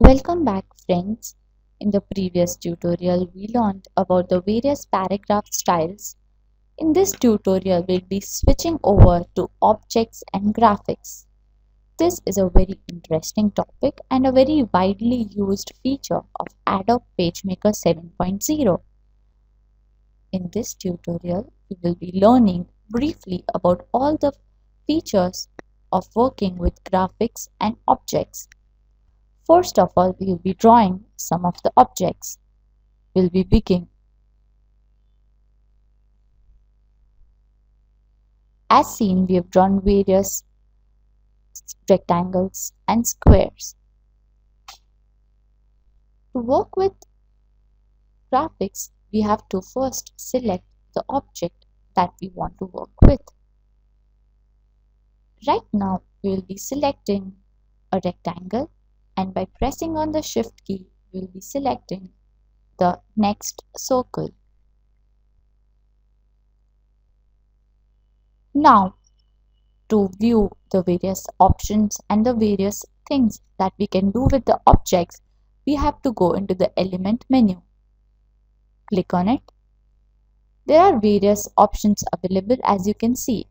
Welcome back, friends. In the previous tutorial, we learned about the various paragraph styles. In this tutorial, we'll be switching over to objects and graphics. This is a very interesting topic and a very widely used feature of Adobe Pagemaker 7.0. In this tutorial, we will be learning briefly about all the features of working with graphics and objects. First of all, we will be drawing some of the objects. We'll be beginning. As seen, we have drawn various rectangles and squares. To work with graphics, we have to first select the object that we want to work with. Right now, we will be selecting a rectangle, and by pressing on the Shift key, we will be selecting the next circle. Now, to view the various options and the various things that we can do with the objects, we have to go into the element menu. Click on it. There are various options available, as you can see.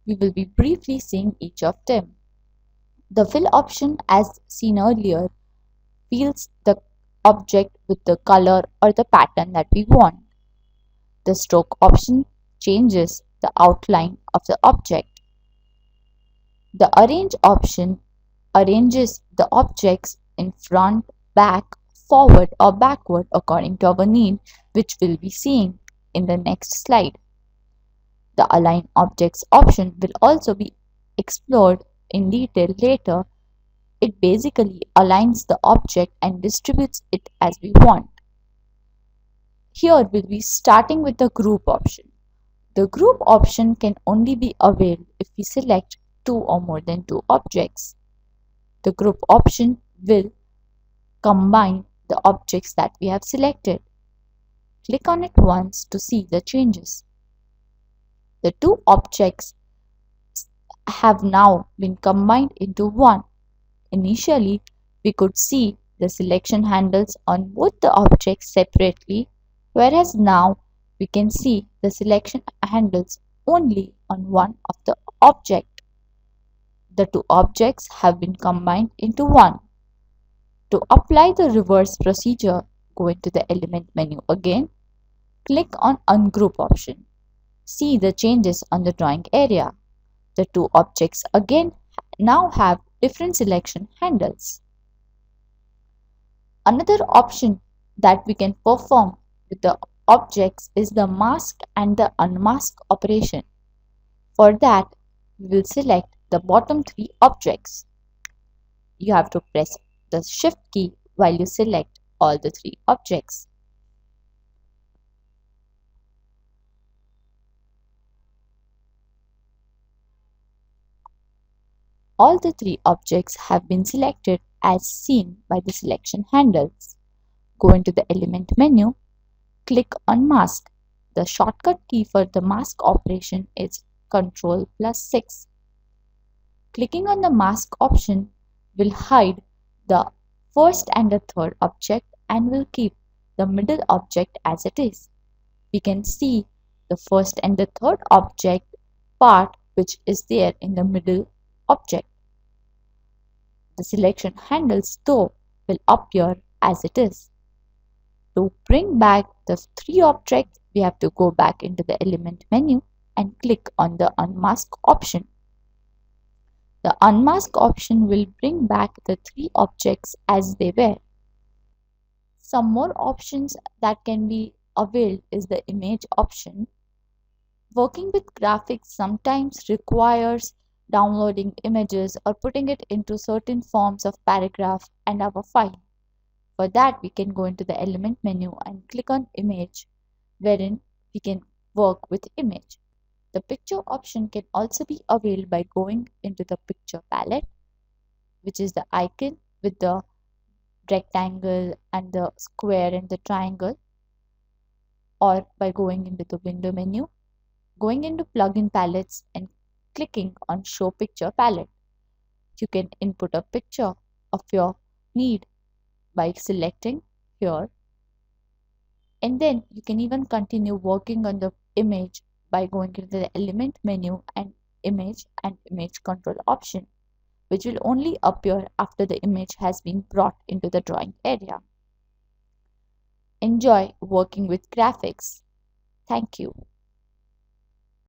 We will be briefly seeing each of them. The fill option, as seen earlier, fills the object with the color or the pattern that we want. The stroke option changes the outline of the object. The arrange option arranges the objects in front, back, forward or backward according to our need, which we'll be seeing in the next slide. The align objects option will also be explored in detail later. It basically aligns the object and distributes it as we want. Here we'll be starting with the group option. The group option can only be availed if we select two or more than two objects. The group option will combine the objects that we have selected. Click on it once to see the changes. The two objects have now been combined into one. Initially, we could see the selection handles on both the objects separately, whereas now we can see the selection handles only on one of the object. The two objects have been combined into one. To apply the reverse procedure, go into the element menu again, click on ungroup option. See the changes on the drawing area. The two objects again now have different selection handles. Another option that we can perform with the objects is the mask and the unmask operation. For that, we will select the bottom three objects. You have to press the Shift key while you select all the three objects. All the three objects have been selected as seen by the selection handles. Go into the element menu, click on mask. The shortcut key for the mask operation is Ctrl+6. Clicking on the mask option will hide the first and the third object and will keep the middle object as it is. We can see the first and the third object part which is there in the middle object. The selection handles though will appear as it is. To bring back the three objects, we have to go back into the element menu and click on the unmask option. The unmask option will bring back the three objects as they were. Some more options that can be availed is the image option. Working with graphics sometimes requires downloading images or putting it into certain forms of paragraph and our file. For that, we can go into the element menu and click on image, wherein we can work with image. The picture option can also be availed by going into the picture palette, which is the icon with the rectangle and the square and the triangle, or by going into the window menu, going into plugin palettes and clicking on show picture palette. You can input a picture of your need by selecting here, and then you can even continue working on the image by going to the element menu and image control option, which will only appear after the image has been brought into the drawing area. Enjoy working with graphics. Thank you.